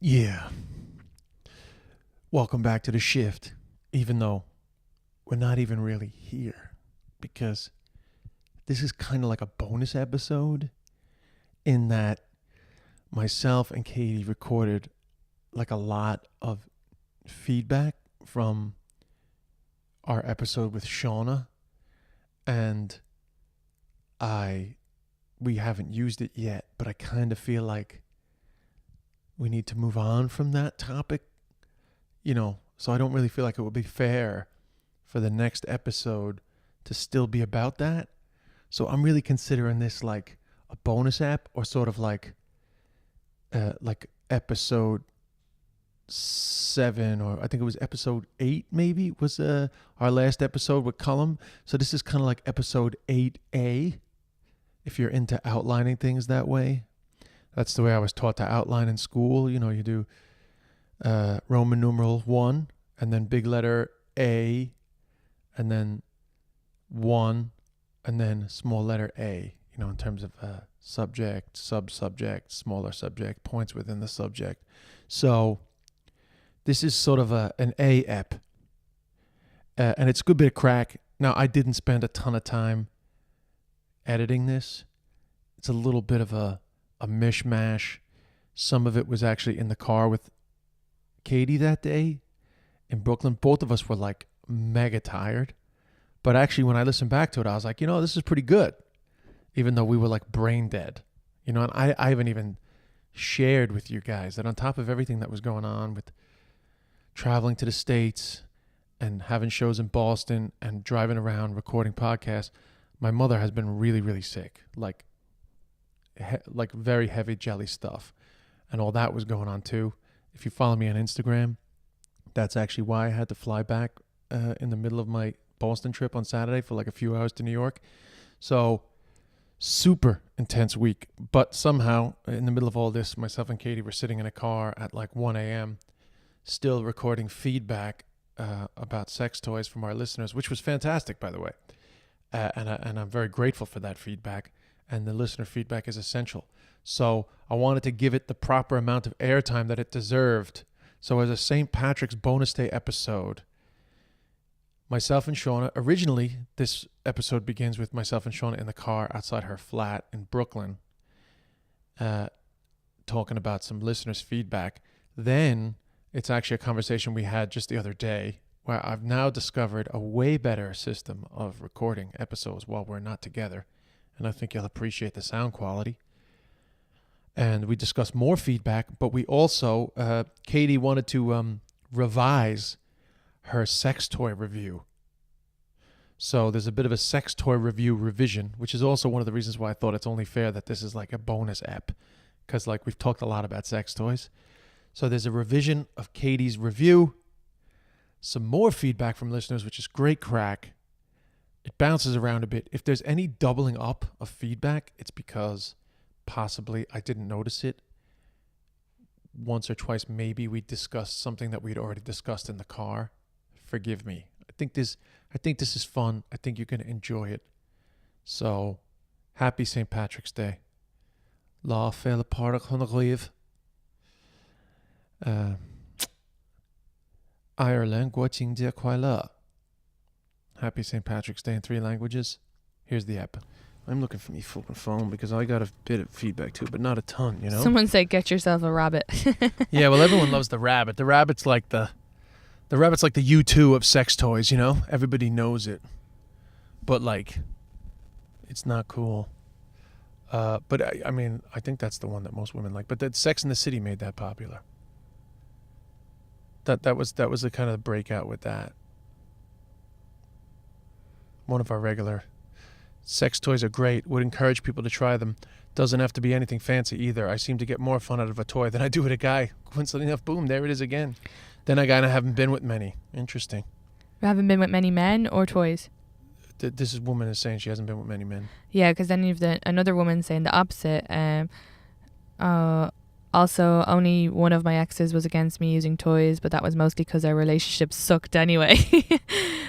Yeah. Welcome back to the shift, even though we're not even really here, because this is kind of like a bonus episode in that myself and Katie recorded like a lot of feedback from our episode with Shauna, and we haven't used it yet, but I kind of feel like we need to move on from that topic, so I don't really feel like it would be fair for the next episode to still be about that. So I'm really considering this like a bonus app, or sort of like episode 7, or I think it was episode 8 maybe was our last episode with Cullum. So this is kind of like episode 8A, if you're into outlining things that way. That's the way I was taught to outline in school. You do Roman numeral 1 and then big letter A and then 1 and then small letter A, in terms of subject, sub-subject, smaller subject, points within the subject. So this is sort of an A ep, and it's a good bit of crack. Now, I didn't spend a ton of time editing this. It's a little bit of a mishmash. Some of it was actually in the car with Katie that day in Brooklyn. Both of us were like mega tired. But actually, when I listened back to it, I was like, this is pretty good. Even though we were like brain dead. And I haven't even shared with you guys that on top of everything that was going on with traveling to the States and having shows in Boston and driving around recording podcasts, my mother has been really, really sick. Like very heavy jelly stuff. And all that was going on too. If you follow me on Instagram, that's actually why I had to fly back in the middle of my Boston trip on Saturday for like a few hours to New York. So super intense week. But somehow in the middle of all this, myself and Katie were sitting in a car at like 1 a.m. still recording feedback about sex toys from our listeners, which was fantastic, by the way. And I'm very grateful for that feedback. And the listener feedback is essential. So I wanted to give it the proper amount of airtime that it deserved. So as a St. Patrick's bonus day episode, myself and Shauna, originally this episode begins with myself and Shauna in the car outside her flat in Brooklyn, talking about some listeners' feedback. Then it's actually a conversation we had just the other day, where I've now discovered a way better system of recording episodes while we're not together. And I think you'll appreciate the sound quality. And we discussed more feedback, but we also, Katie wanted to revise her sex toy review. So there's a bit of a sex toy review revision, which is also one of the reasons why I thought it's only fair that this is like a bonus app, because like we've talked a lot about sex toys. So there's a revision of Katie's review, some more feedback from listeners, which is great crack. It bounces around a bit. If there's any doubling up of feedback, it's because possibly I didn't notice it. Once or twice maybe we discussed something that we'd already discussed in the car. Forgive me. I think this is fun. I think you're going to enjoy it. So, happy St. Patrick's Day. La fele parach honagriv. Ireland watching dia kwaila. Happy St. Patrick's Day in 3 languages. Here's the app. I'm looking for me fucking phone because I got a bit of feedback too, but not a ton, Someone said get yourself a rabbit. Yeah, well, everyone loves the rabbit. The rabbit's like the U2 of sex toys, Everybody knows it. But like, it's not cool. But I mean, I think that's the one that most women like. But that Sex and the City made that popular. That was the kind of breakout with that. One of our regular sex toys are great. Would encourage people to try them. Doesn't have to be anything fancy either. I seem to get more fun out of a toy than I do with a guy. Coincidentally enough, boom, there it is again. Then I kind of haven't been with many. Interesting. You haven't been with many men or toys? This woman is saying she hasn't been with many men. Yeah, because then you've another woman saying the opposite. Also, only one of my exes was against me using toys, but that was mostly because our relationship sucked anyway.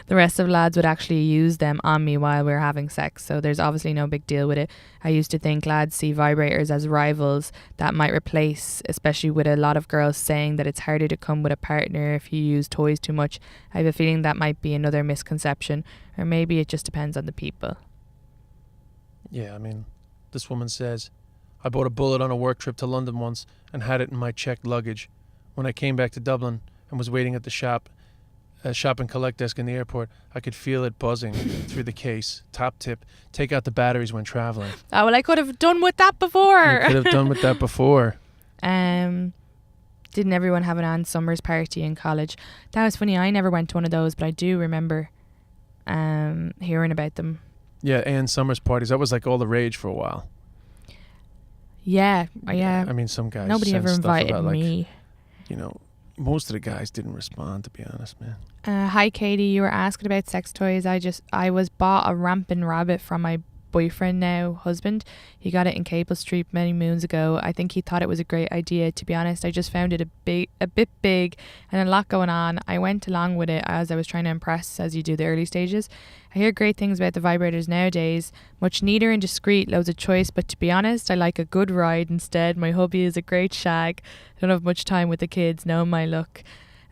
The rest of lads would actually use them on me while we were having sex, so there's obviously no big deal with it. I used to think lads see vibrators as rivals that might replace, especially with a lot of girls saying that it's harder to come with a partner if you use toys too much. I have a feeling that might be another misconception, or maybe it just depends on the people. Yeah, I mean, this woman says, I bought a bullet on a work trip to London once and had it in my checked luggage. When I came back to Dublin and was waiting at the shop and collect desk in the airport, I could feel it buzzing through the case. Top tip, take out the batteries when traveling. Oh, well, I could have done with that before. You could have done with that before. Didn't everyone have an Ann Summers party in college? That was funny. I never went to one of those, but I do remember hearing about them. Yeah, Ann Summers parties. That was like all the rage for a while. Yeah. I mean, some guys. Nobody sent ever stuff invited about, like, me. You know, most of the guys didn't respond, to be honest, man. Hi, Katie. You were asking about sex toys. I was bought a rampant rabbit from my boyfriend, now husband. He got it in Cable Street many moons ago. I think he thought it was a great idea. To be honest, I just found it a bit big and a lot going on. I went along with it as I was trying to impress, as you do the early stages. I hear great things about the vibrators nowadays. Much neater and discreet, loads of choice, but to be honest, I like a good ride instead. My hubby is a great shag. I don't have much time with the kids. Know my luck.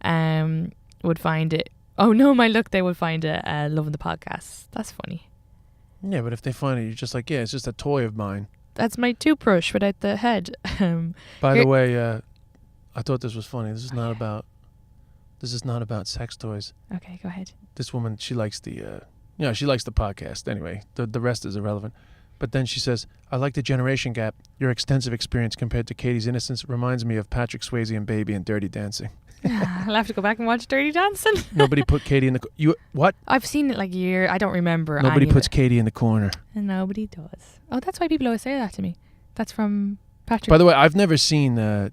Would find it. Oh, no, my luck, they would find it loving the podcast. That's funny. Yeah, but if they find it, you're just like, yeah, it's just a toy of mine. That's my toothbrush without the head. By the way, I thought this was funny. This is not about sex toys. Okay, go ahead. This woman, she likes she likes the podcast. Anyway, the rest is irrelevant. But then she says, I like the generation gap. Your extensive experience compared to Katie's innocence reminds me of Patrick Swayze and Baby and Dirty Dancing. I'll have to go back and watch Dirty Dancing. Nobody put Katie in the... What? I've seen it like a year. I don't remember. Nobody puts Katie in the corner. And nobody does. Oh, that's why people always say that to me. That's from Patrick. By the way, I've never seen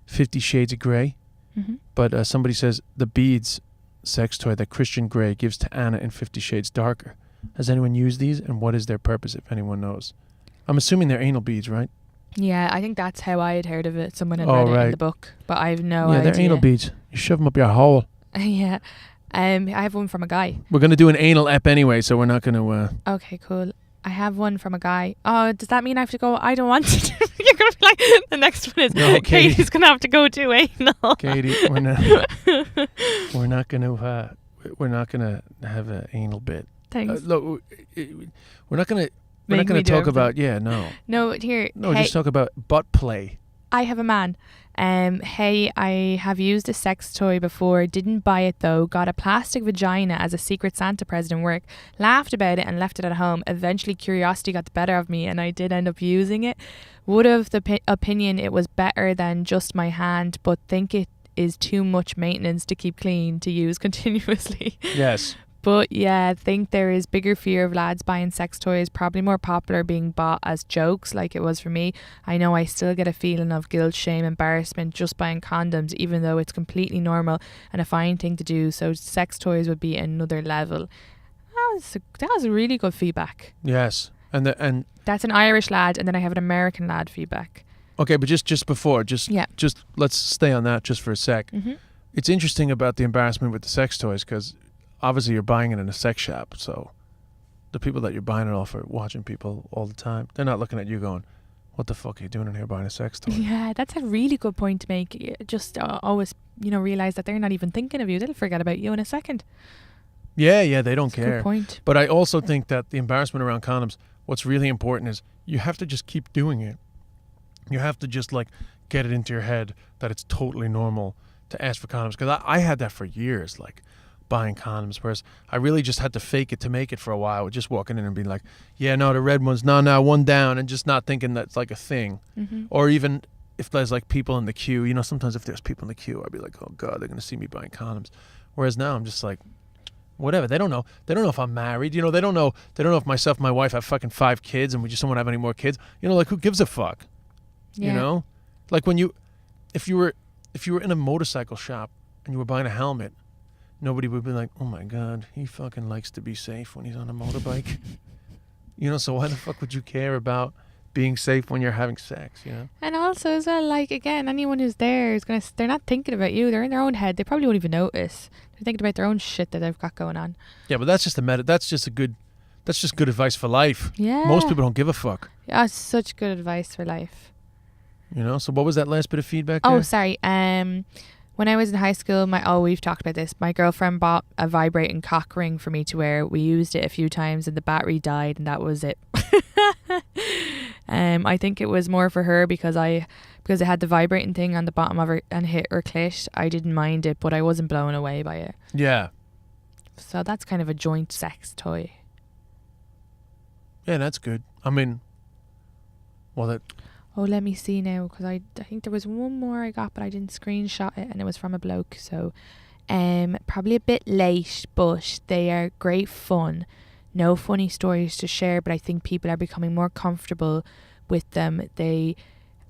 50 Shades of Grey. Mm-hmm. But somebody says the beads sex toy that Christian Grey gives to Anna in 50 Shades Darker. Has anyone used these, and what is their purpose, if anyone knows? I'm assuming they're anal beads, right? Yeah, I think that's how I had heard of it. Someone had read it in the book, but I have no idea. Yeah, they're anal beads. You shove them up your hole. Yeah. I have one from a guy. We're going to do an anal ep anyway, so we're not going to... Okay, cool. I have one from a guy. Oh, does that mean I have to go? I don't want to. You're going to be like, the next one is, no, Katie's going to have to go do anal. Katie, we're not going to have an anal bit. Thanks. Look, we're not going to talk about... Yeah, no. No, here. No, just talk about butt play. I have a man. Hey, I have used a sex toy before, didn't buy it though, got a plastic vagina as a Secret Santa present in work, laughed about it and left it at home. Eventually curiosity got the better of me and I did end up using it. Would have the opinion it was better than just my hand, but think it is too much maintenance to keep clean to use continuously. Yes. But yeah, I think there is bigger fear of lads buying sex toys, probably more popular being bought as jokes like it was for me. I know I still get a feeling of guilt, shame, embarrassment just buying condoms, even though it's completely normal and a fine thing to do. So sex toys would be another level. That was really good feedback. Yes. And that's an Irish lad, and then I have an American lad feedback. Okay, but just let's stay on that just for a sec. Mm-hmm. It's interesting about the embarrassment with the sex toys because obviously you're buying it in a sex shop, so the people that you're buying it off are watching people all the time. They're not looking at you going, what the fuck are you doing in here buying a sex toy? Yeah, that's a really good point to make. Just always, realize that they're not even thinking of you. They'll forget about you in a second. Yeah, they don't care. Good point. But I also think that the embarrassment around condoms, what's really important is you have to just keep doing it. You have to just get it into your head that it's totally normal to ask for condoms. Because I had that for years, buying condoms, whereas I really just had to fake it to make it for a while, just walking in and being like, yeah, no, the red one's, no, one down, and just not thinking that's a thing. Mm-hmm. Or even if there's people in the queue, sometimes if there's people in the queue, I'd be like, oh God, they're going to see me buying condoms. Whereas now I'm just like, whatever. They don't know if I'm married, they don't know if myself and my wife have fucking 5 kids and we just don't want to have any more kids. Who gives a fuck? Yeah. If you were in a motorcycle shop and you were buying a helmet, nobody would be like, oh my God, he fucking likes to be safe when he's on a motorbike. So why the fuck would you care about being safe when you're having sex, you know? And also as well, like, again, anyone who's there is they're not thinking about you. They're in their own head. They probably won't even notice. They're thinking about their own shit that they've got going on. Yeah, but that's just that's just good advice for life. Yeah. Most people don't give a fuck, Yeah, such good advice for life. you know? So what was that last bit of feedback Oh, there? sorry. When I was in high school, we've talked about this. My girlfriend bought a vibrating cock ring for me to wear. We used it a few times and the battery died, and that was it. I think it was more for her because it had the vibrating thing on the bottom of her and hit her clit. I didn't mind it, but I wasn't blown away by it. Yeah. So that's kind of a joint sex toy. Yeah, that's good. I mean, well, that... Oh, let me see now, because I think there was one more I got, but I didn't screenshot it, and it was from a bloke. So, probably a bit late, but they are great fun. No funny stories to share, but I think people are becoming more comfortable with them. They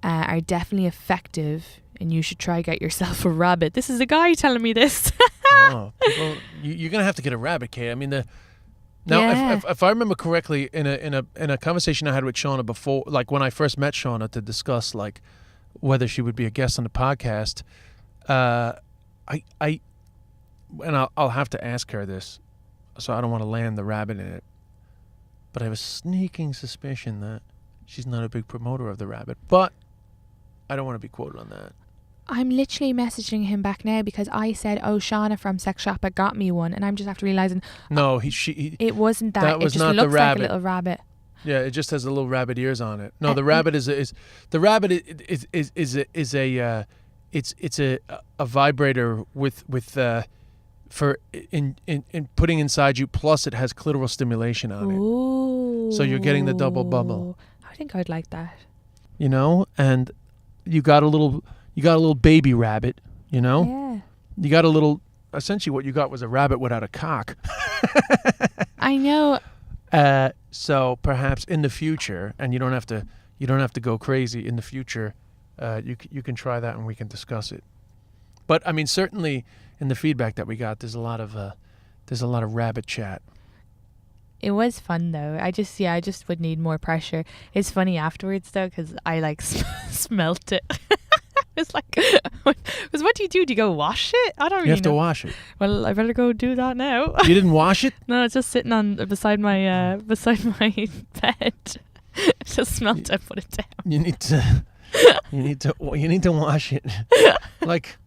are definitely effective, and you should try get yourself a rabbit. This is a guy telling me this. Oh, people, you're gonna have to get a rabbit, Kate. I mean, Yeah. if I remember correctly, in a conversation I had with Shauna before, like when I first met Shauna to discuss like whether she would be a guest on the podcast, I'll have to ask her this, so I don't want to land the rabbit in it. But I have a sneaking suspicion that she's not a big promoter of the rabbit, but I don't want to be quoted on that. I'm literally messaging him back now because I said, "Oh, Shauna from Sex Shop got me one," and I'm just after realizing No, it wasn't that. That was it just not the looks like a rabbit. little rabbit. Yeah, it just has the little rabbit ears on it. No, the rabbit is a vibrator with for in putting inside you. Plus, it has clitoral stimulation on it. Ooh. So you're getting the double bubble. I think I'd like that. You know, and you got a little baby rabbit. You know, Yeah. you got a little. Essentially, what you got was a rabbit without a cock. I know. So perhaps in the future, and you don't have to go crazy in the future. You can try that and we can discuss it. But I mean, certainly in the feedback that we got, there's a lot of rabbit chat. It was fun though. I just would need more pressure. It's funny afterwards though because I like smelt it. It's like, because what do you do? Do you go wash it? I don't really know. You have to wash it. Well, I better go do that now. You didn't wash it? No, it's just sitting on beside my bed. Just smelt it, put it down. You need to wash it. Like,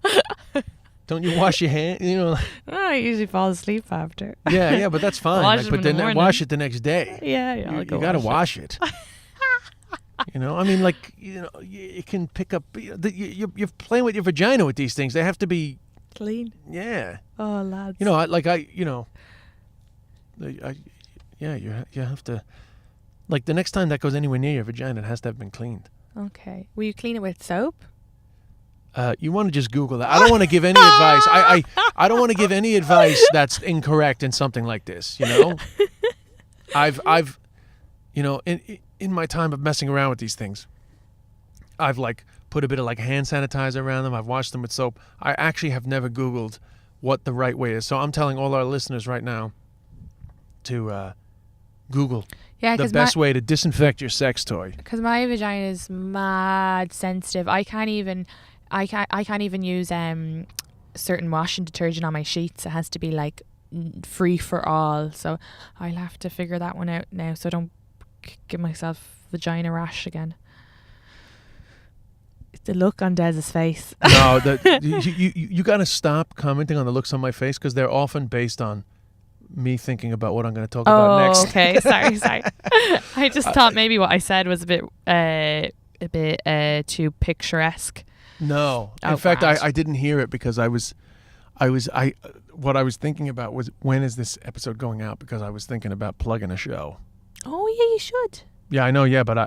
don't you wash your hand? You know. I usually fall asleep after. Yeah, but that's fine. Wash Like, it but in the then morning. wash it the next day. Yeah. You got to wash it. You know, I mean, like, you know, it can pick up. You're playing with your vagina with these things. They have to be Clean. Yeah. Oh, lads. You know, you have to. Like, the next time that goes anywhere near your vagina, it has to have been cleaned. Okay. Will you clean it with soap? You want to just Google that. I don't want to give any advice. I don't want to give any advice that's incorrect in something like this. You know, I've, you know, in my time of messing around with these things, I've like put a bit of like hand sanitizer around them. I've washed them with soap. I actually have never Googled what the right way is. So I'm telling all our listeners right now to Google the best way to disinfect your sex toy. Because my vagina is mad sensitive. I can't even use certain washing detergent on my sheets. It has to be like free for all. So I'll have to figure that one out now, so I don't give myself vagina rash again. The look on Dez's face. No, you got to stop commenting on the looks on my face because they're often based on me thinking about what I'm going to talk about next. Oh, okay. Sorry. I just thought maybe what I said was a bit too picturesque. No. Oh, In fact, God. I didn't hear it because what I was thinking about was, when is this episode going out? Because I was thinking about plugging a show. Oh yeah, you should. Yeah, I know. Yeah, but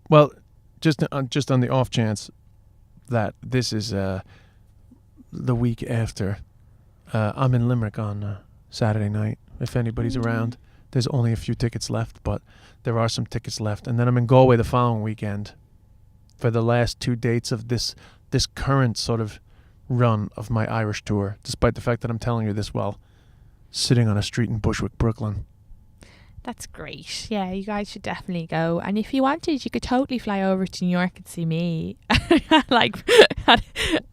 well, just on the off chance that this is the week after, I'm in Limerick on Saturday night. If anybody's around, there's only a few tickets left, but there are some tickets left. And then I'm in Galway the following weekend for the last 2 dates of this current sort of run of my Irish tour, despite the fact that I'm telling you this while sitting on a street in Bushwick, Brooklyn. That's great. Yeah, you guys should definitely go. And if you wanted, you could totally fly over to New York and see me. Like,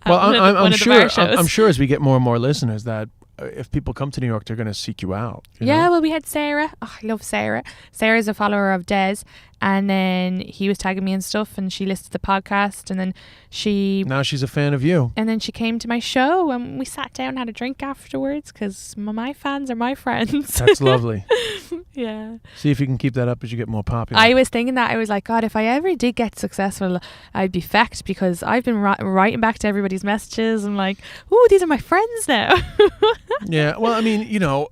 Well, I'm one of the bar sure. I'm shows. sure as we get more and more listeners, that if people come to New York, they're going to seek you out. You Yeah, know? well, we had Sarah. Oh, I love Sarah. Sarah's a follower of Des, and then he was tagging me and stuff, and she listened to the podcast, and then she Now she's a fan of you. came to my show, and we sat down and had a drink afterwards because my fans are my friends. That's lovely. Yeah. See if you can keep that up as you get more popular. I was thinking that. I was like, God, if I ever did get successful, I'd be fecked because I've been writing back to everybody's messages. I'm like, oh, these are my friends now. Yeah. Well, I mean, you know,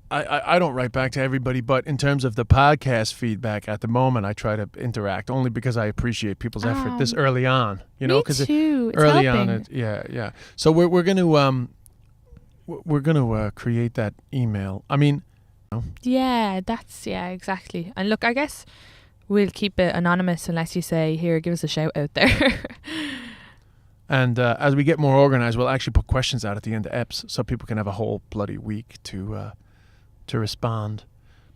I don't write back to everybody, but in terms of the podcast feedback at the moment, I try to interact only because I appreciate people's effort this early on. You know, Me because too. It's early helping. on, yeah. So we're gonna create that email. I mean, Yeah, exactly. And look, I guess we'll keep it anonymous unless you say, here, give us a shout out there. and as we get more organized, we'll actually put questions out at the end of EPs so people can have a whole bloody week to respond.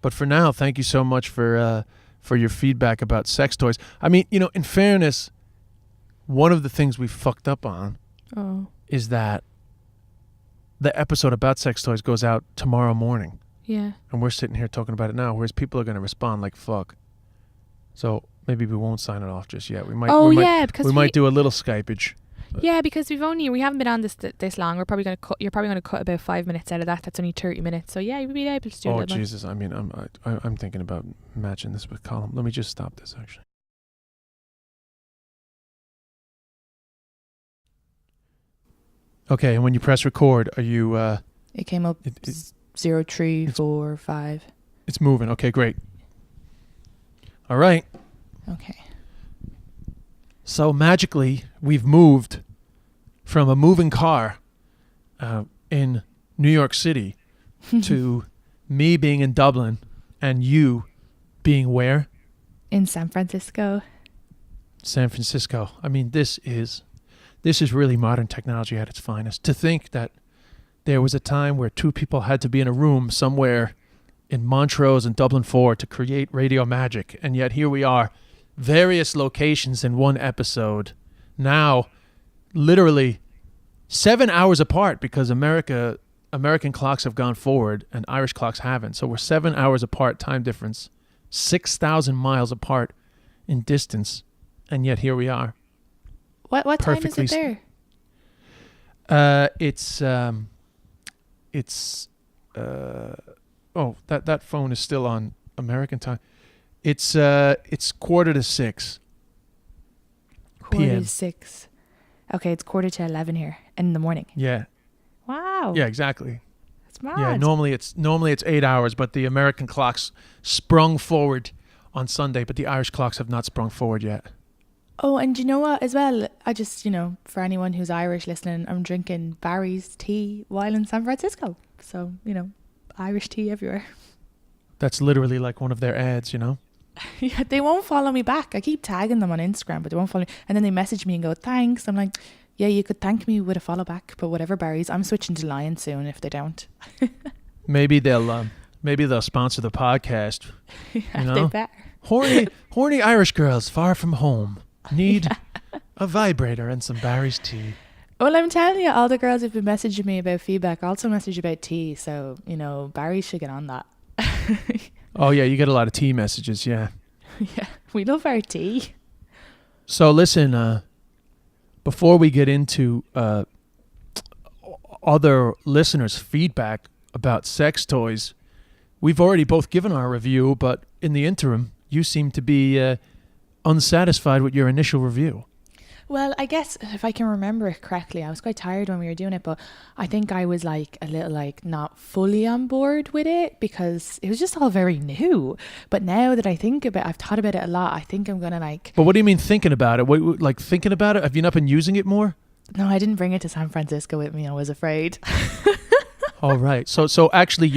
But for now, thank you so much for your feedback about sex toys. I mean, you know, in fairness, one of the things we fucked up on Oh, is that the episode about sex toys goes out tomorrow morning. yeah. And we're sitting here talking about it now, whereas people are going to respond like fuck. So maybe we won't sign it off just yet. We might. Because we might do a little Skypeage. Yeah, because we haven't been on this long. You're probably gonna cut about 5 minutes out of that. That's only 30 minutes. So yeah, you'll be able to do Oh that. Jesus! I mean, I'm thinking about matching this with Colin. Let me just stop this actually. Okay, and when you press record, are you? It came up 0345. It's moving. Okay, great. All right. Okay. So magically, we've moved from a moving car in New York City to me being in Dublin and you being where? In San Francisco. San Francisco. I mean, this is really modern technology at its finest. To think that there was a time where two people had to be in a room somewhere in Montrose and Dublin 4 to create radio magic, and yet here we are, various locations in one episode, now literally 7 hours apart because American clocks have gone forward and Irish clocks haven't. So we're 7 hours apart, time difference, 6,000 miles apart in distance, and yet here we are. What time is Perfectly it there? That phone is still on American time. It's 5:45 p.m. 6. Okay, it's 11:15 here in the morning. Yeah. Wow. Yeah, exactly. That's mad. Yeah, normally it's 8 hours, but the American clocks sprung forward on Sunday, but the Irish clocks have not sprung forward yet. Oh, and you know what as well? I just, for anyone who's Irish listening, I'm drinking Barry's tea while in San Francisco. So, Irish tea everywhere. That's literally like one of their ads, you know? Yeah, they won't follow me back. I keep tagging them on Instagram, but they won't follow me. And then they message me and go, thanks. I'm like, yeah, you could thank me with a follow back, but whatever, Barry's. I'm switching to Lion soon if they don't. Maybe they'll sponsor the podcast. Yeah, they better. Horny Irish girls far from home need a vibrator and some Barry's tea. Well, I'm telling you, all the girls who've been messaging me about feedback also message about tea. So, Barry should get on that. Oh, yeah, you get a lot of tea messages, yeah. Yeah, we love our tea. So listen, before we get into other listeners' feedback about sex toys, we've already both given our review, but in the interim, you seem to be unsatisfied with your initial review. Well, I guess if I can remember it correctly, I was quite tired when we were doing it, but I think I was like a little like not fully on board with it because it was just all very new. But now that I've thought about it a lot, I think I'm going to like... But what do you mean thinking about it? What, like thinking about it? Have you not been using it more? No, I didn't bring it to San Francisco with me. I was afraid. All right. So actually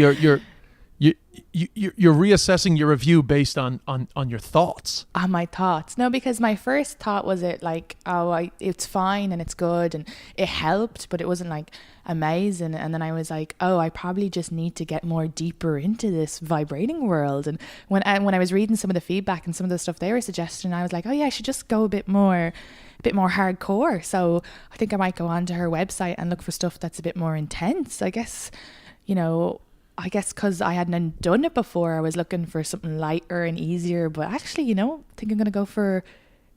you're reassessing your review based on your thoughts. On my thoughts. No, because my first thought was it like, it's fine and it's good and it helped, but it wasn't like amazing. And then I was like, oh, I probably just need to get more deeper into this vibrating world. And when I was reading some of the feedback and some of the stuff they were suggesting, I was like, oh yeah, I should just go a bit more hardcore. So I think I might go onto her website and look for stuff that's a bit more intense. I guess because I hadn't done it before, I was looking for something lighter and easier. But actually, I think I'm going to go for...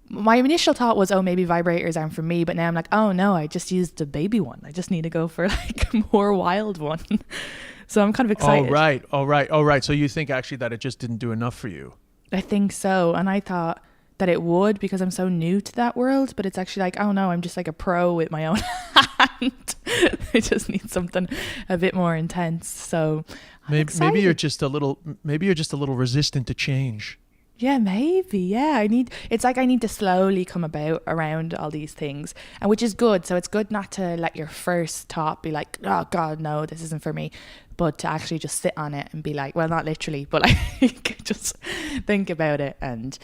My initial thought was, oh, maybe vibrators aren't for me. But now I'm like, oh, no, I just used the baby one. I just need to go for like a more wild one. So I'm kind of excited. Oh, right. So you think actually that it just didn't do enough for you? I think so. And I thought that it would because I'm so new to that world. But it's actually like, oh, no, I'm just like a pro with my own hand. I just need something a bit more intense. So maybe you're just a little resistant to change. Yeah, maybe. Yeah, I need to slowly come about around all these things, and which is good. So it's good not to let your first thought be like, oh God, no, this isn't for me, but to actually just sit on it and be like, well, not literally, but like just think about it. And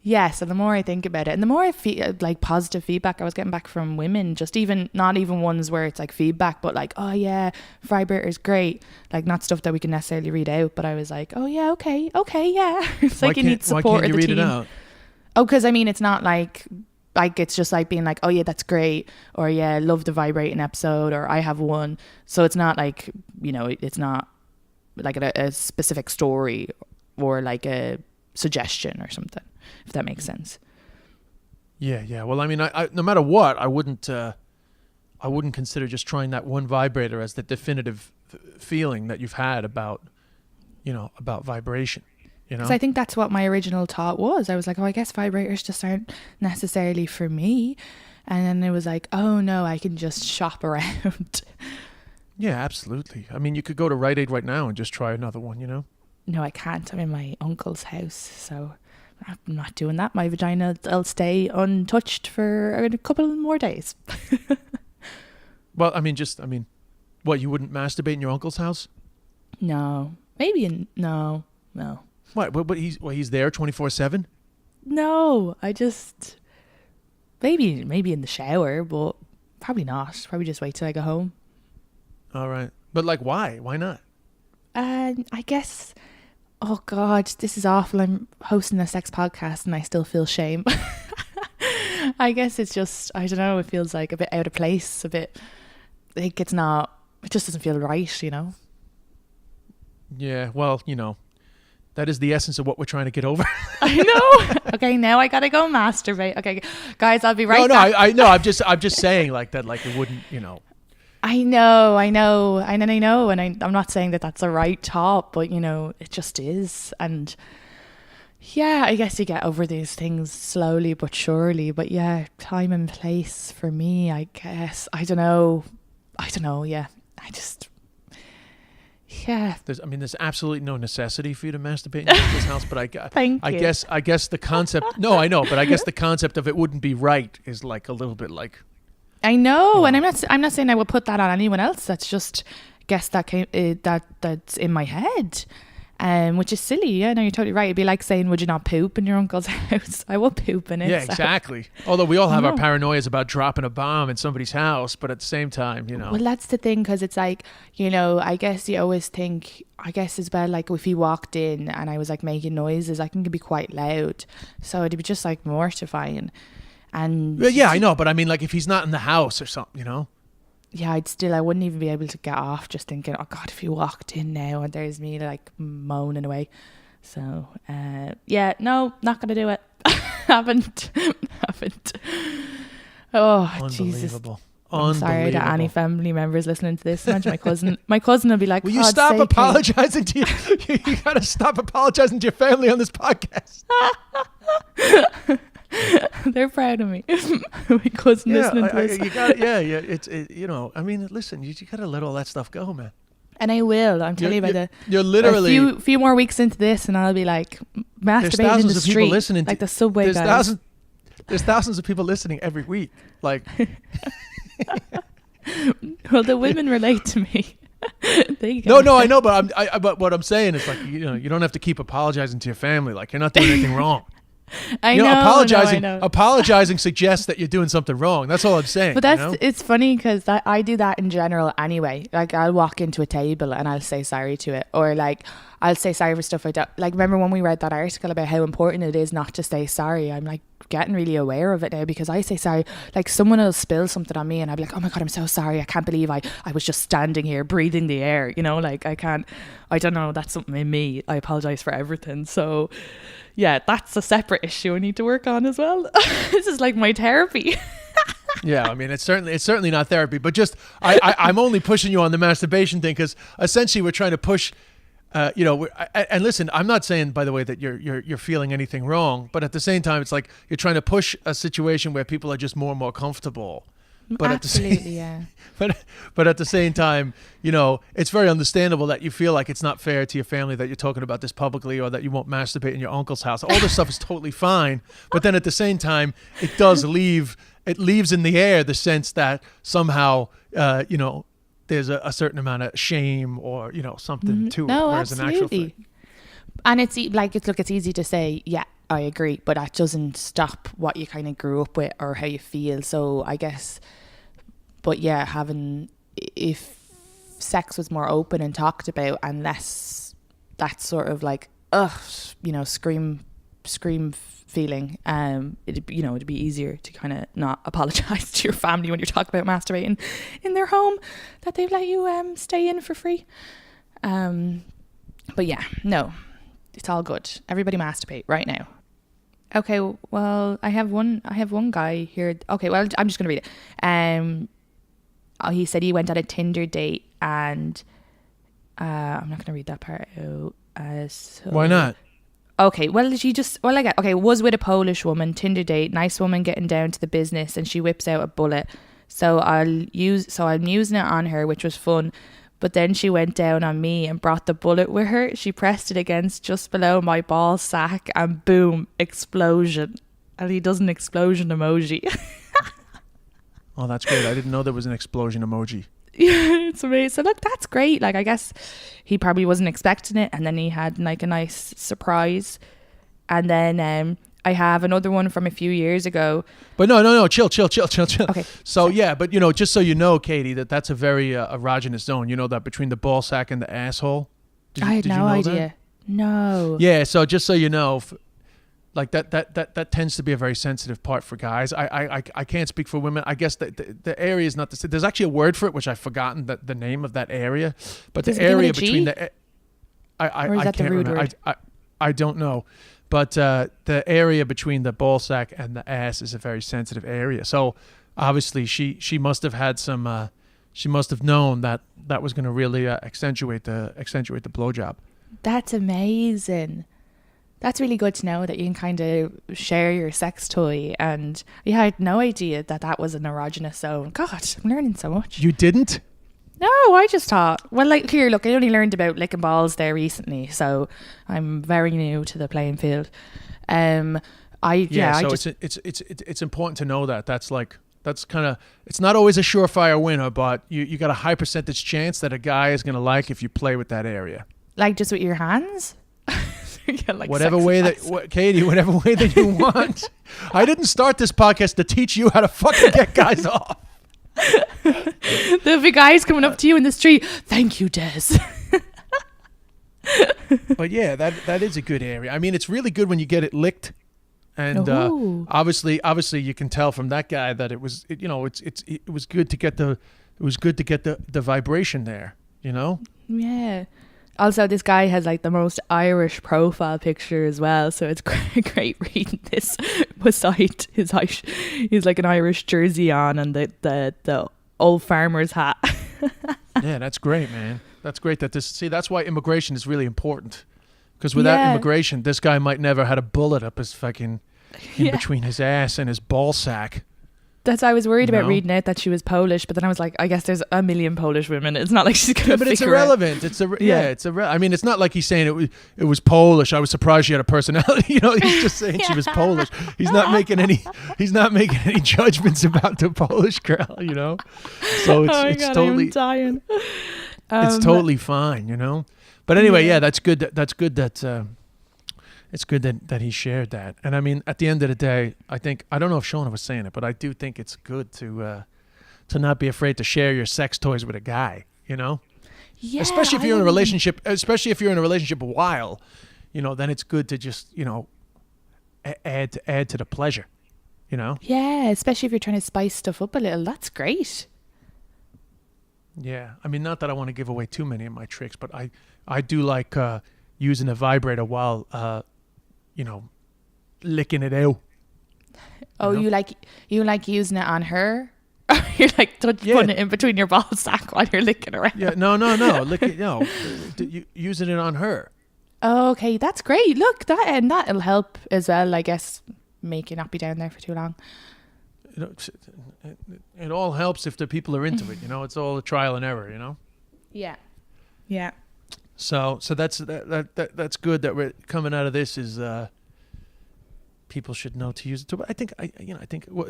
yeah, so the more I think about it and the more I feel like positive feedback I was getting back from women, just not even ones where it's like feedback, but like, oh yeah, vibrator's great. Like not stuff that we can necessarily read out, but I was like, oh yeah, okay, yeah. It's like you need support of the team. Why can't you read it out? Oh, because I mean, it's not like it's just like being like, oh yeah, that's great. Or yeah, love the vibrating episode, or I have one. So it's not like, it's not like a specific story or like a suggestion or something, if that makes sense. Yeah. Well, I mean, I no matter what, I wouldn't consider just trying that one vibrator as the definitive feeling that you've had about vibration. Because I think that's what my original thought was. I was like, oh, I guess vibrators just aren't necessarily for me. And then it was like, oh no, I can just shop around. Yeah, absolutely. I mean, you could go to Rite Aid right now and just try another one, No, I can't. I'm in my uncle's house, so I'm not doing that. My vagina will stay untouched for a couple more days. Well, what, you wouldn't masturbate in your uncle's house? No. Maybe no. What? But he's there 24/7? No, I just maybe in the shower, but probably not. Probably just wait till I go home. All right. But like, why? Why not? I guess, oh God, this is awful. I'm hosting a sex podcast and I still feel shame. I guess it's just, I don't know, it feels like a bit out of place, a bit, like it just doesn't feel right, Yeah, well, that is the essence of what we're trying to get over. I know. Okay, now I gotta go masturbate. Okay, guys, I'll be right back. I know. I'm just saying like that, like it wouldn't, I know, and I'm not saying that that's a right thought, but it just is. And yeah, I guess you get over these things slowly but surely. But yeah, time and place for me, I guess. I don't know. Yeah, yeah. There's absolutely no necessity for you to masturbate in this house, but I guess the concept. No, I know, but I guess the concept of it wouldn't be right is like a little bit like. I know, and I'm not saying I would put that on anyone else. That's just guess that's in my head, which is silly. Yeah, no, you're totally right. It'd be like saying, would you not poop in your uncle's house? I will poop in it. Yeah, exactly. Although we all have our paranoias about dropping a bomb in somebody's house, but at the same time, Well, that's the thing, because it's like, I guess you always think, I guess as well, like if he walked in and I was like making noises, I think it'd be quite loud. So it'd be just like mortifying. And yeah, I know, but I mean, like if he's not in the house or something, Yeah, I wouldn't even be able to get off just thinking, oh God, if he walked in now and there's me like moaning away. So, yeah, no, not gonna do it. haven't. Oh, Jesus. I'm sorry to any family members listening to this. Imagine my cousin will be like, will you stop apologizing to you gotta stop apologizing to your family on this podcast. They're proud of me. My cousin listening to this. Listen, you gotta let all that stuff go, man. And I will. I'm telling you, you're literally a few more weeks into this, and I'll be like masturbating in the street, like the subway guys. There's thousands of people listening every week. Like, well, the women relate to me. There you go. No, I know, but but what I'm saying is like, you don't have to keep apologizing to your family. Like, you're not doing anything wrong. I know. Apologizing suggests that you're doing something wrong. That's all I'm saying. But it's funny because I do that in general anyway. Like, I'll walk into a table and I'll say sorry to it, or like I'll say sorry for stuff I don't like. Remember when we read that article about how important it is not to say sorry? I'm like getting really aware of it now, because I say sorry. Like, someone will spill something on me and I'll be like, oh my God, I'm so sorry. I can't believe I was just standing here breathing the air. Like, I don't know. That's something in me. I apologize for everything. So yeah, that's a separate issue I need to work on as well. This is like my therapy. Yeah, I mean, it's certainly not therapy, but just I'm only pushing you on the masturbation thing because essentially we're trying to push, and listen, I'm not saying, by the way, that you're feeling anything wrong, but at the same time, it's like you're trying to push a situation where people are just more and more comfortable. But absolutely, yeah. But at the same time, it's very understandable that you feel like it's not fair to your family that you're talking about this publicly, or that you won't masturbate in your uncle's house. All this stuff is totally fine. But then at the same time, it leaves in the air the sense that somehow, there's a certain amount of shame or, something to it. No, absolutely. And it's easy to say, yeah, I agree, but that doesn't stop what you kind of grew up with or how you feel. So I guess, but yeah, if sex was more open and talked about and less that sort of like, scream feeling, it'd be easier to kind of not apologize to your family when you're talking about masturbating in their home that they've let you stay in for free. But yeah, no, it's all good. Everybody masturbate right now. Okay, well, I have one guy here. Okay, well, I'm just going to read it. He said he went on a Tinder date, and I'm not going to read that part out. Why not? Okay, well, was with a Polish woman, Tinder date, nice woman getting down to the business, and she whips out a bullet. So I'm using it on her, which was fun. But then she went down on me and brought the bullet with her. She pressed it against just below my ball sack, and boom, explosion. And he does an explosion emoji. Oh, that's great. I didn't know there was an explosion emoji. Yeah, it's amazing. So look, that's great. Like, I guess he probably wasn't expecting it, and then he had like a nice surprise. And then I have another one from a few years ago. But no, chill. Okay. So yeah, but just so you know, Katie, that's a very erogenous zone. You know that between the ball sack and the asshole? I had no idea. No. Yeah, so just so you know, like that tends to be a very sensitive part for guys. I can't speak for women. I guess the area is not the same. There's actually a word for it, which I've forgotten the name of that area. But Does the it area begin with a between G? Or is I that the can't rude remember. word? I don't know. But the area between the ball sack and the ass is a very sensitive area. So obviously she must have had some. She must have known that was going to really accentuate the blowjob. That's amazing. That's really good to know that you can kind of share your sex toy. And yeah, I had no idea that was an erogenous zone. God, I'm learning so much. You didn't? No, I just thought, well, like, here, look, I only learned about licking balls there recently, so I'm very new to the playing field. So it's important to know that's kind of, it's not always a surefire winner, but you got a high percentage chance that a guy is going to like if you play with that area. Like just with your hands? Like whatever way Katie, whatever way that you want. I didn't start this podcast to teach you how to fucking get guys off. There'll be guys coming up to you in the street. Thank you, Des. But yeah, that is a good area. I mean, it's really good when you get it licked, and obviously you can tell from that guy that it was good to get the vibration there. Yeah. Also, this guy has like the most Irish profile picture as well, so it's great reading this beside his he's like an Irish jersey on and the old farmer's hat. Yeah, that's great, man. That's great that's why immigration is really important, because without immigration, this guy might never had a bullet up his fucking in between his ass and his ball sack. That's why I was worried about reading out that she was Polish, but then I was like, I guess there's a million Polish women. It's not like she's gonna. But it's irrelevant. I mean, it's not like he's saying it was Polish. I was surprised she had a personality. He's just saying she was Polish. He's not making any judgments about the Polish girl. So it's God, totally. I'm dying. It's totally fine, you know. But anyway, yeah, that's good. That's good that it's good that he shared that. And I mean, at the end of the day, I don't know if Shauna was saying it, but I do think it's good to not be afraid to share your sex toys with a guy, you know. Yeah, especially if you're in a relationship. Especially if you're in a relationship a while, you know. Then it's good to just, you know, add to the pleasure, you know. Yeah, especially if you're trying to spice stuff up a little. That's great. Yeah, I mean, not that I want to give away too many of my tricks, but I do like using a vibrator while you know, licking it out. Oh, you know? you like using it on her? You're like putting it in between your ball sack while you're licking around. Yeah, no, lick it, no, using it on her. Oh, okay, that's great. Look, that'll help as well, I guess. Make you not be down there for too long. It all helps if the people are into it, you know. It's all a trial and error, you know. Yeah. So that's good that we're coming out of this is people should know to use it too. But I think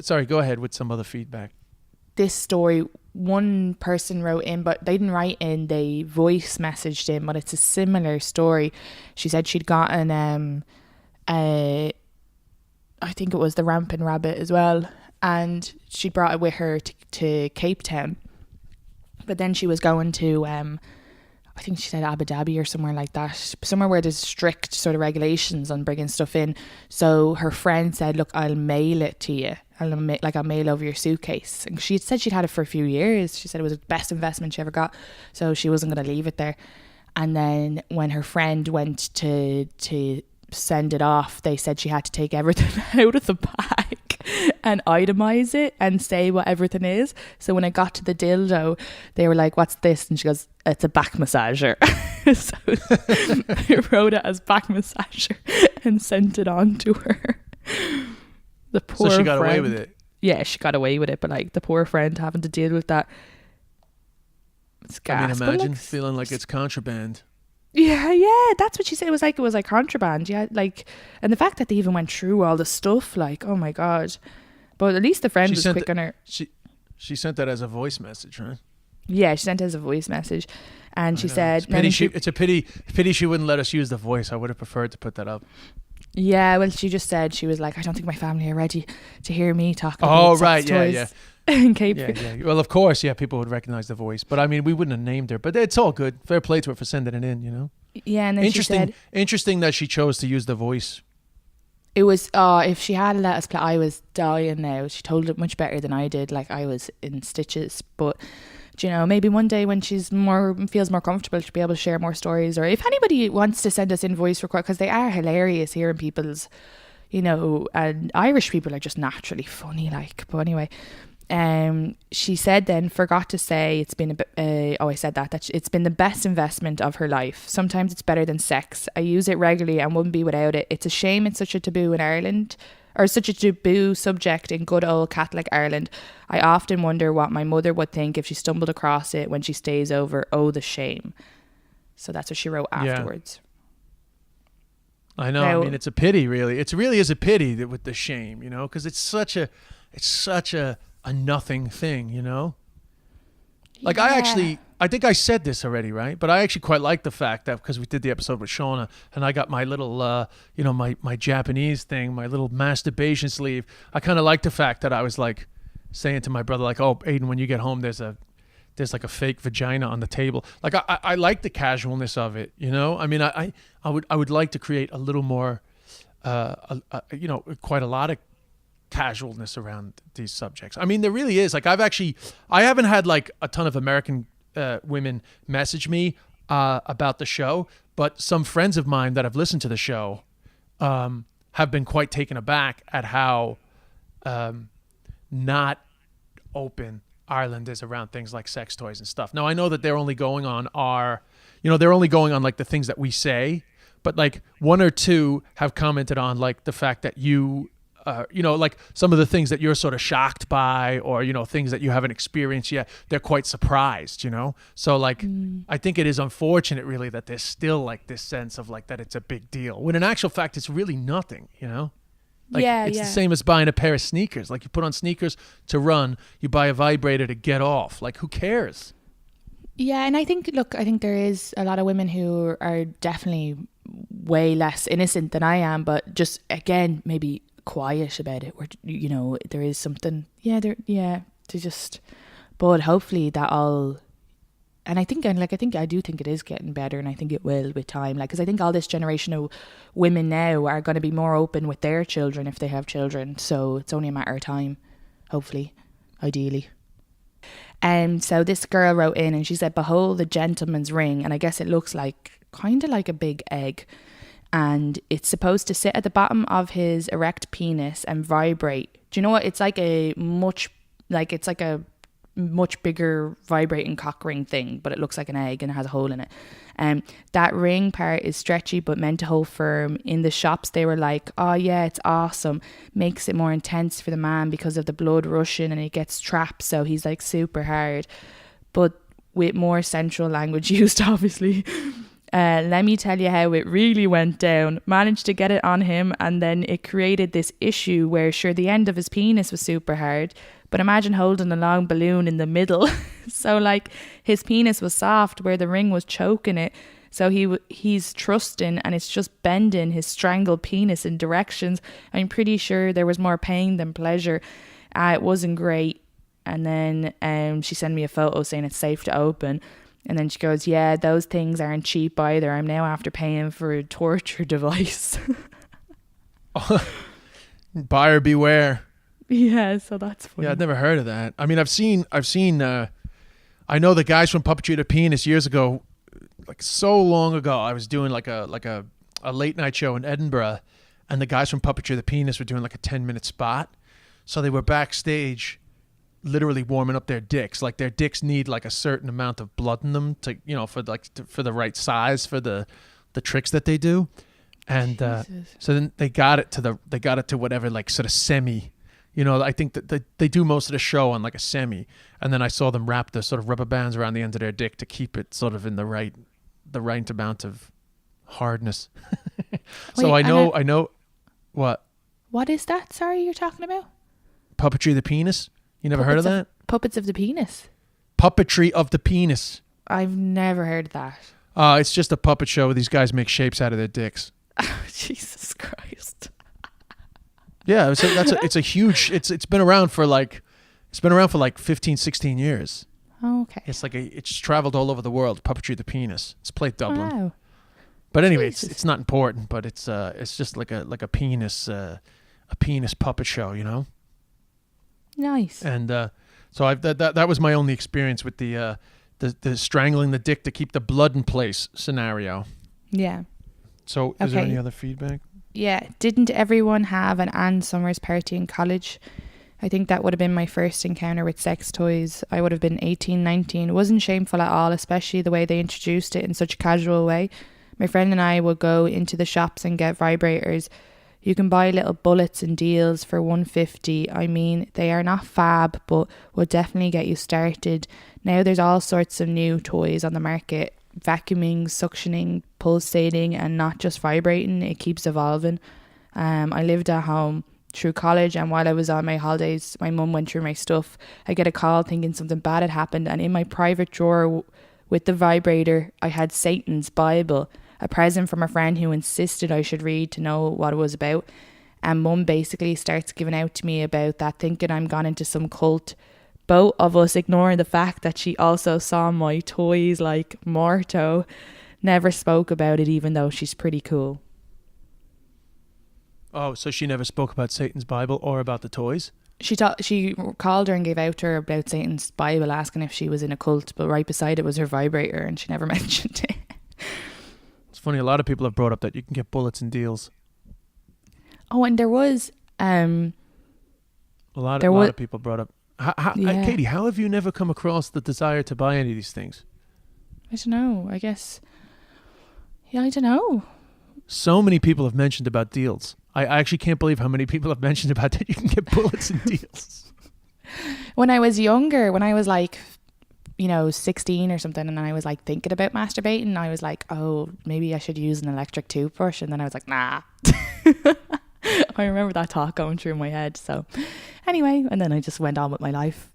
sorry, go ahead with some other feedback. This story, one person wrote in, but they didn't write in, they voice messaged in, but it's a similar story. She said she'd gotten I think it was the Ramping Rabbit as well, and she brought it with her to Cape Town, but then she was going to I think she said Abu Dhabi or somewhere like that, somewhere where there's strict sort of regulations on bringing stuff in. So her friend said, look, I'll mail it to you. I'll mail over your suitcase. And she said she'd had it for a few years. She said it was the best investment she ever got. So she wasn't going to leave it there. And then when her friend went to send it off, they said she had to take everything out of the bag and itemize it and say what everything is. So when I got to the dildo, they were like, what's this? And she goes, it's a back massager. So I wrote it as back massager and sent it on to her. The poor So she got friend, away with it. Yeah, she got away with it, but like the poor friend having to deal with that. It's gas. I mean, imagine feeling like it's contraband. Yeah, that's what she said. It was like contraband. Yeah, like, and the fact that they even went through all the stuff, like, oh my god. But at least the friend was quick on her. She sent that as a voice message, right? Yeah, she sent it as a voice message, and she said, "It's a pity she wouldn't let us use the voice. I would have preferred to put that up." Yeah, well, she just said, she was like, I don't think my family are ready to hear me talk about sex toys. Yeah. In Cape. Yeah. Well, of course, yeah, people would recognize the voice, but I mean, we wouldn't have named her. But it's all good. Fair play to her for sending it in, you know. Yeah, and then interesting that she chose to use the voice. It was, if she had let us play, I was dying now. She told it much better than I did. Like, I was in stitches. But, you know, maybe one day when feels more comfortable, she'll be able to share more stories. Or if anybody wants to send us in voice record, because they are hilarious hearing people's, you know, and Irish people are just naturally funny, like. But anyway, she said then, forgot to say, it's been that it's been the best investment of her life. Sometimes it's better than sex. I use it regularly and wouldn't be without it. It's a shame it's such a taboo in Ireland, or such a taboo subject in good old Catholic Ireland. I often wonder what my mother would think if she stumbled across it when she stays over. Oh, the shame. So that's what she wrote afterwards. I know. I mean, it's a pity, really. It really is a pity that with the shame, you know, because it's such a nothing thing, you know. Like, yeah. I think I said this already, right? But I actually quite like the fact that, because we did the episode with Shauna, and I got my little, you know, my Japanese thing, my little masturbation sleeve. I kind of like the fact that I was like saying to my brother, like, oh, Aiden, when you get home, there's like a fake vagina on the table. Like, I like the casualness of it, you know. I mean, I would like to create a little more, you know, quite a lot of casualness around these subjects. I mean, there really is. Like, I haven't had like a ton of American women message me about the show, but some friends of mine that have listened to the show have been quite taken aback at how not open Ireland is around things like sex toys and stuff. Now, I know that they're only going on like the things that we say, but like one or two have commented on like the fact that you know, like some of the things that you're sort of shocked by, or, you know, things that you haven't experienced yet, they're quite surprised, you know? So like, I think it is unfortunate really that there's still like this sense of like that it's a big deal, when in actual fact, it's really nothing, you know? Like, it's the same as buying a pair of sneakers. Like, you put on sneakers to run, you buy a vibrator to get off. Like, who cares? Yeah, and I think there is a lot of women who are definitely way less innocent than I am, but just again maybe quiet about it. Where there is something. To just. But hopefully that all. And I think I do think it is getting better, and I think it will with time. Like, because I think all this generation of women now are going to be more open with their children if they have children. So it's only a matter of time, hopefully, ideally. So this girl wrote in and she said, "Behold the gentleman's ring," and I guess it looks kind of like a big egg, and it's supposed to sit at the bottom of his erect penis and vibrate. Do you know what? It's like a much bigger vibrating cock ring thing, but it looks like an egg and it has a hole in it. That ring part is stretchy but meant to hold firm. In the shops they were like, "Oh yeah, it's awesome, makes it more intense for the man because of the blood rushing and it gets trapped, so he's like super hard," but with more central language used, obviously. Let me tell you how it really went down. Managed to get it on him, and then it created this issue where sure the end of his penis was super hard, but imagine holding a long balloon in the middle. So like his penis was soft where the ring was choking it. So he's trusting and it's just bending his strangled penis in directions. I'm pretty sure there was more pain than pleasure. It wasn't great. And then she sent me a photo saying it's safe to open. And then she goes, "Yeah, those things aren't cheap either. I'm now after paying for a torture device." Buyer beware. Yeah, so that's funny. Yeah, I'd never heard of that. I mean, I've seen. I know the guys from Puppetry the Penis years ago, like so long ago. I was doing like a late night show in Edinburgh, and the guys from Puppetry the Penis were doing like a 10-minute spot. So they were backstage, literally warming up their dicks. Like their dicks need like a certain amount of blood in them to, for the right size for the tricks that they do. And so then they got it to whatever, like sort of semi. I think that they do most of the show on like a semi, and then I saw them wrap the sort of rubber bands around the end of their dick to keep it sort of in the right amount of hardness. So I know what. What is that? Sorry, you're talking about? Puppetry the Penis? You never heard of that? Puppets of the Penis. Puppetry of the Penis. I've never heard of that. It's just a puppet show where these guys make shapes out of their dicks. Jesus Christ. Yeah, it's a huge. It's been around for like 15, 16 years. Oh, okay. It's traveled all over the world. Puppetry the Penis. It's played Dublin. Wow. But anyway, it's not important. But it's just like a penis puppet show, Nice. And so that was my only experience with the strangling the dick to keep the blood in place scenario. Yeah. So is there any other feedback? Yeah. Didn't everyone have an Anne Summers party in college? I think that would have been my first encounter with sex toys. I would have been 18, 19. It wasn't shameful at all, especially the way they introduced it in such a casual way. My friend and I would go into the shops and get vibrators. You can buy little bullets and deals for $150. I mean, they are not fab, but will definitely get you started. Now there's all sorts of new toys on the market. Vacuuming, suctioning, pulsating, and not just vibrating. It keeps evolving. I lived at home through college, and while I was on my holidays, my mum went through my stuff. I get a call thinking something bad had happened, and in my private drawer with the vibrator, I had Satan's Bible, a present from a friend who insisted I should read to know what it was about. And mum basically starts giving out to me about that, thinking I'm gone into some cult. Both of us ignoring the fact that she also saw my toys like Morto. Never spoke about it, even though she's pretty cool. Oh, so she never spoke about Satan's Bible or about the toys? She called her and gave out to her about Satan's Bible, asking if she was in a cult, but right beside it was her vibrator, and she never mentioned it. It's funny, a lot of people have brought up that you can get bullets and deals. Oh, and there was a lot of people brought up. Katie, how have you never come across the desire to buy any of these things? I don't know. I guess. Yeah, I don't know. So many people have mentioned about deals. I actually can't believe how many people have mentioned about that you can get bullets and deals. When I was younger, when I was like, 16 or something, and I was like thinking about masturbating, I was like, oh, maybe I should use an electric toothbrush. And then I was like, nah. I remember that thought going through my head. So anyway, and then I just went on with my life.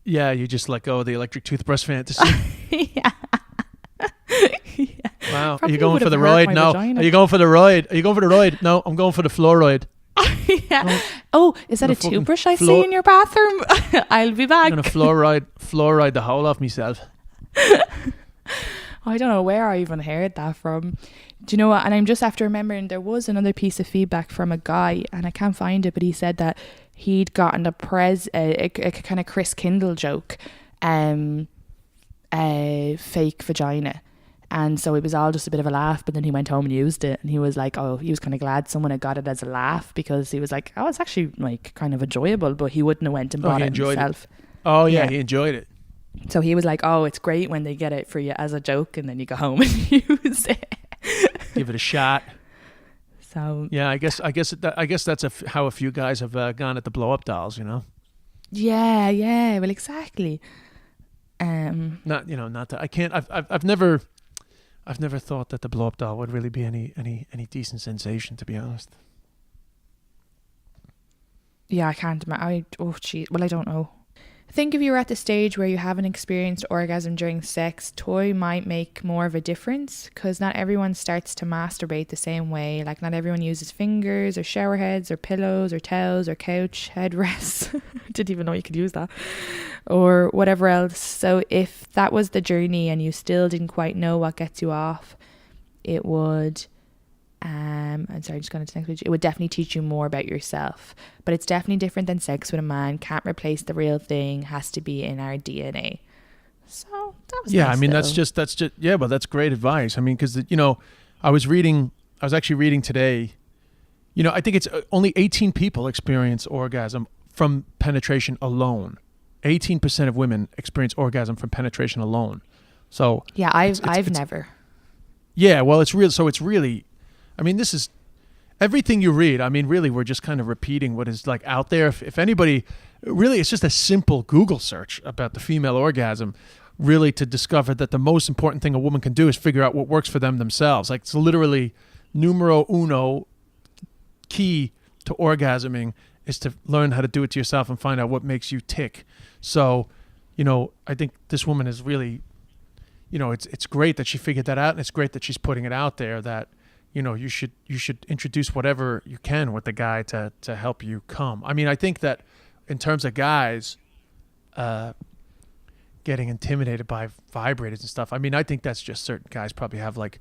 Yeah, you just let go of the electric toothbrush fantasy. Yeah. Wow. Are Probably you going for would've the hurt roid? my No. vagina. Are you going for the roid? Are you going for the roid? No, I'm going for the fluoride. Yeah. Oh, is that I'm a gonna fucking toothbrush I floor- see in your bathroom? I'll be back. I'm going to fluoride the whole off myself. I don't know where I even heard that from. Do you know what? And I'm just after remembering there was another piece of feedback from a guy, and I can't find it, but he said that he'd gotten a kind of Chris Kindle joke, a fake vagina. And so it was all just a bit of a laugh, but then he went home and used it, and he was like, oh, he was kind of glad someone had got it as a laugh, because he was like, oh, it's actually like kind of enjoyable, but he wouldn't have went and bought it himself. Oh yeah, Yeah. he enjoyed it. So he was like, oh, it's great when they get it for you as a joke, and then you go home and use it. Give it a shot. So Yeah, I guess that's how a few guys have gone at the blow up dolls. You know, yeah, well, exactly. not that I can't. I've never thought that the blow up doll would really be any decent sensation, to be honest. Yeah, I can't imagine. Well, I don't know. I think if you were at the stage where you haven't experienced orgasm during sex, toy might make more of a difference, because not everyone starts to masturbate the same way. Like, not everyone uses fingers or shower heads or pillows or towels or couch headrests. Didn't even know you could use that. Or whatever else. So if that was the journey and you still didn't quite know what gets you off, it would... I'm sorry, just going to the next page. It would definitely teach you more about yourself, but it's definitely different than sex with a man. Can't replace the real thing. Has to be in our DNA. So that was Yeah, nice, I mean though. that's just yeah, but that's great advice. I mean, because I was actually reading today. I think it's only 18 people experience orgasm from penetration alone. 18% of women experience orgasm from penetration alone. So Yeah, I've never. yeah, well, it's real. So it's really, I mean, this is everything you read. I mean, really, we're just kind of repeating what is like out there. If anybody, really, it's just a simple Google search about the female orgasm, really, to discover that the most important thing a woman can do is figure out what works for them themselves. Like, it's literally numero uno key to orgasming is to learn how to do it to yourself and find out what makes you tick. So, I think this woman is really, it's great that she figured that out, and it's great that she's putting it out there that, you should introduce whatever you can with the guy to help you come. I mean, I think that in terms of guys getting intimidated by vibrators and stuff, I mean, I think that's just certain guys probably have like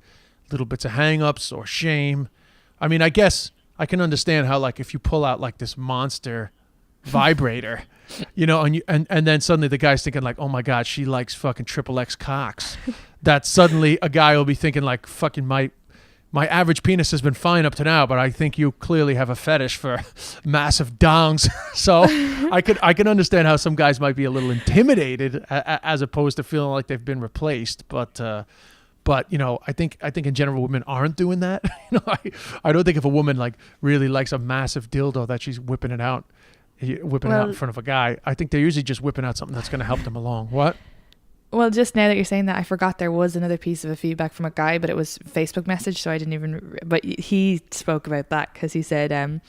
little bits of hang-ups or shame. I mean, I guess I can understand how, like, if you pull out like this monster vibrator, and then suddenly the guy's thinking like, oh my God, she likes fucking XXX cocks. That suddenly a guy will be thinking like, fucking my average penis has been fine up to now, but I think you clearly have a fetish for massive dongs. So I can understand how some guys might be a little intimidated as opposed to feeling like they've been replaced. But I think in general women aren't doing that. I don't think if a woman like really likes a massive dildo that she's whipping it out in front of a guy, I think they're usually just whipping out something that's going to help them along. What? Well, just now that you're saying that, I forgot there was another piece of a feedback from a guy, but it was Facebook message, so I didn't even. But he spoke about that because he said,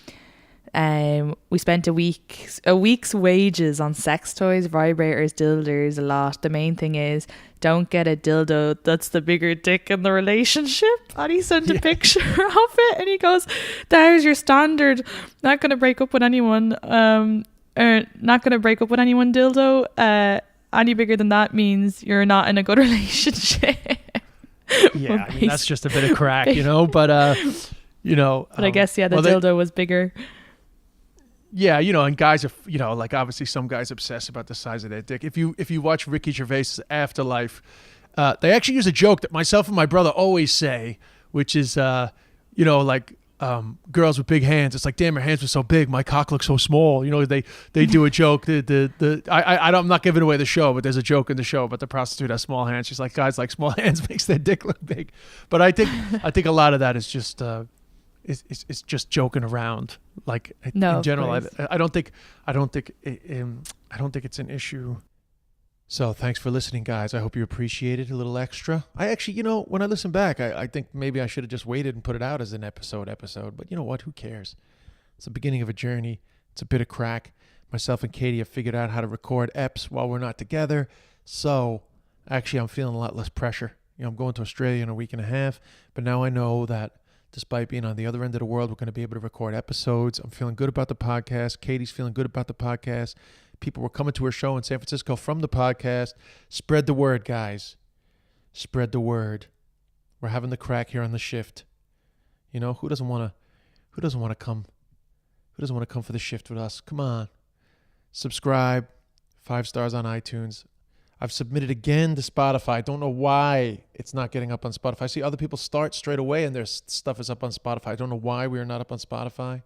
we spent a week's wages on sex toys, vibrators, dildos, a lot. The main thing is don't get a dildo that's the bigger dick in the relationship. And he sent a picture of it, and he goes, "There's your standard. Not gonna break up with anyone. Not gonna break up with anyone. Dildo. Any bigger than that means you're not in a good relationship." Yeah, I mean, that's just a bit of crack, but But I guess the dildo was bigger. Yeah, and guys are, like, obviously some guys obsess about the size of their dick. If you watch Ricky Gervais' Afterlife, they actually use a joke that myself and my brother always say, which is, like, girls with big hands. It's like, damn, her hands were so big, my cock looks so small. They do a joke. I'm not giving away the show, but there's a joke in the show about the prostitute has small hands. She's like, guys like small hands makes their dick look big. But I think a lot of that is just is just joking around. Like, no, in general, I don't think it's an issue. So thanks for listening, guys. I hope you appreciated a little extra. I actually, when I listen back, I think maybe I should have just waited and put it out as an episode. But you know what? Who cares? It's the beginning of a journey. It's a bit of crack. Myself and Katie have figured out how to record eps while we're not together. So Actually, I'm feeling a lot less pressure. I'm going to Australia in a week and a half, but now I know that despite being on the other end of the world, we're going to be able to record episodes. I'm feeling good about the podcast. Katie's feeling good about the podcast. People were coming to her show in San Francisco from the podcast. Spread the word, guys. Spread the word. We're having the crack here on the shift. Who doesn't want to come? Who doesn't want to come for the shift with us? Come on. Subscribe. 5 stars on iTunes. I've submitted again to Spotify. I don't know why it's not getting up on Spotify. I see other people start straight away and their stuff is up on Spotify. I don't know why we are not up on Spotify.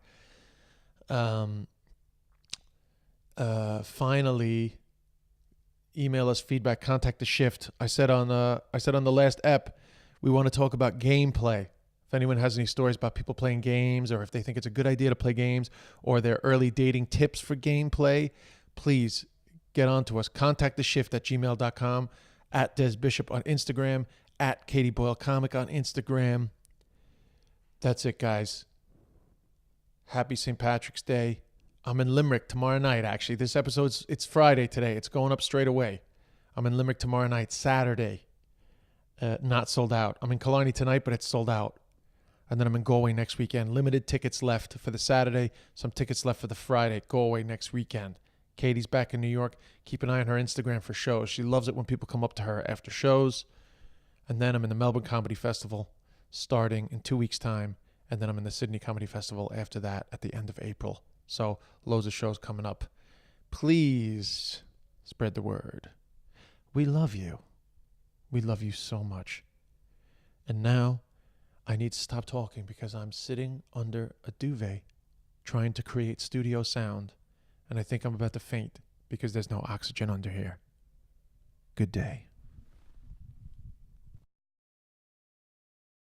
Finally, email us feedback. Contact the shift. I said on the last ep, we want to talk about gameplay. If anyone has any stories about people playing games, or if they think it's a good idea to play games, or their early dating tips for gameplay, please get on to us. Contact the shift at gmail.com, at Des Bishop on Instagram, at Katie Boyle Comic on Instagram. That's it, guys. Happy St. Patrick's Day. I'm in Limerick tomorrow night, actually. This episode's, it's Friday today. It's going up straight away. I'm in Limerick tomorrow night, Saturday. Not sold out. I'm in Killarney tonight, but it's sold out. And then I'm in Galway next weekend. Limited tickets left for the Saturday. Some tickets left for the Friday. Galway next weekend. Katie's back in New York. Keep an eye on her Instagram for shows. She loves it when people come up to her after shows. And then I'm in the Melbourne Comedy Festival starting in 2 weeks' time. And then I'm in the Sydney Comedy Festival after that at the end of April. So loads of shows coming up. Please spread the word. We love you. We love you so much. And now I need to stop talking because I'm sitting under a duvet trying to create studio sound. And I think I'm about to faint because there's no oxygen under here. Good day.